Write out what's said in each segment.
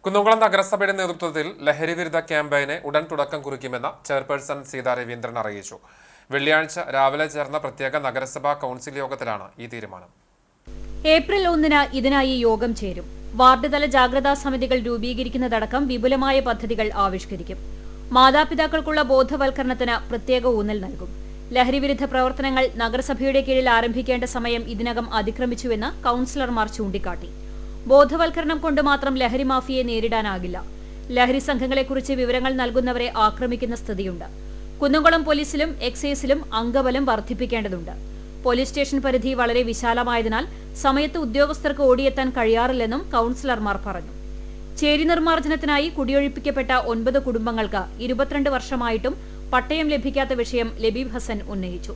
കുന്നംകുളം നഗരസഭയുടെ നേതൃത്വത്തിൽ ലഹരിവിരുദ്ധ ക്യാമ്പയിന് ഉടൻ തുടക്കം കുറിക്കുമെന്ന് ചെയർപേഴ്സൺ സീതാ രവീന്ദ്രൻ അറിയിച്ചു. വെള്ളിയാഴ്ച രാവിലെ ചേർന്ന പ്രത്യേക നഗരസഭാ കൌൺസിൽ യോഗത്തിലാണ് ഈ തീരുമാനം. ഏപ്രിൽ 1 ഇതിനായി യോഗം ചേരും. വാർഡ് തല ജാഗ്രതാ സമിതികൾ രൂപീകരിക്കുന്നതടക്കം വിപുലമായ പദ്ധതികൾ ആവിഷ്കരിക്കും. മാതാപിതാക്കൾക്കുള്ള ബോധവൽക്കരണത്തിന് പ്രത്യേക ഊന്നൽ നൽകും. ലഹരിവിരുദ്ധ പ്രവർത്തനങ്ങൾ നഗരസഭയുടെ കീഴിൽ ആരംഭിക്കേണ്ട സമയം ഇതിനകം അതിക്രമിച്ചുവെന്ന് കൌൺസിലർമാർ ചൂണ്ടിക്കാട്ടി. ബോധവൽക്കരണം കൊണ്ട് മാത്രം ലഹരി മാഫിയയെ നേരിടാനാകില്ല. ലഹരി സംഘങ്ങളെക്കുറിച്ച് വിവരങ്ങൾ നൽകുന്നവരെ ആക്രമിക്കുന്ന സ്ഥിതിയുണ്ട്. കുന്നംകുളം പോലീസിലും എക്സൈസിലും അംഗബലം വർദ്ധിപ്പിക്കേണ്ടതുണ്ട്. പോലീസ് സ്റ്റേഷൻ പരിധി വളരെ വിശാലമായതിനാൽ സമയത്ത് ഉദ്യോഗസ്ഥർക്ക് ഓടിയെത്താൻ കഴിയാറില്ലെന്നും കൌൺസിലർമാർ പറഞ്ഞു. ചേരി നിർമ്മാർജ്ജനത്തിനായി കുടിയൊഴിപ്പിക്കപ്പെട്ട 9 കുടുംബങ്ങൾക്ക് 22 വർഷമായിട്ടും പട്ടയം ലഭിക്കാത്ത വിഷയം ലബീബ് ഹസൻ ഉന്നയിച്ചു.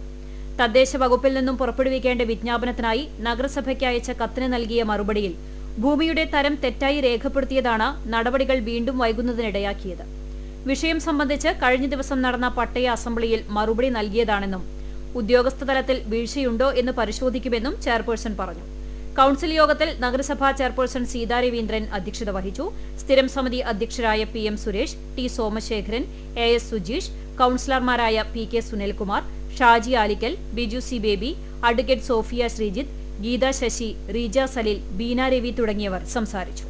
തദ്ദേശ വകുപ്പിൽ നിന്നും പുറപ്പെടുവിക്കേണ്ട വിജ്ഞാപനത്തിനായി നഗരസഭയ്ക്ക് അയച്ച കത്തിന് നൽകിയ മറുപടിയിൽ ഭൂമിയുടെ തരം തെറ്റായി രേഖപ്പെടുത്തിയതാണ് നടപടികൾ വീണ്ടും വൈകുന്നതിനിടയാക്കിയത്. വിഷയം സംബന്ധിച്ച് കഴിഞ്ഞ ദിവസം നടന്ന പട്ടയ അസംബ്ലിയിൽ മറുപടി നൽകിയതാണെന്നും ഉദ്യോഗസ്ഥ തലത്തിൽ വീഴ്ചയുണ്ടോ എന്ന് പരിശോധിക്കുമെന്നും ചെയർപേഴ്സൺ പറഞ്ഞു. കൌൺസിൽ യോഗത്തിൽ നഗരസഭാ ചെയർപേഴ്സൺ സീതാ രവീന്ദ്രൻ അധ്യക്ഷത വഹിച്ചു. സ്ഥിരം സമിതി അധ്യക്ഷരായ PM Suresh, T Somasekharan, AS Sujeesh, കൌൺസിലർമാരായ PK Sunilkumar, Shaji Alikkal, Biju C Baby, advocate Sophia Sreejith, Geetha Sasi, Reeja Salil, Beena Ravi തുടങ്ങിയവർ സംസാരിച്ചു.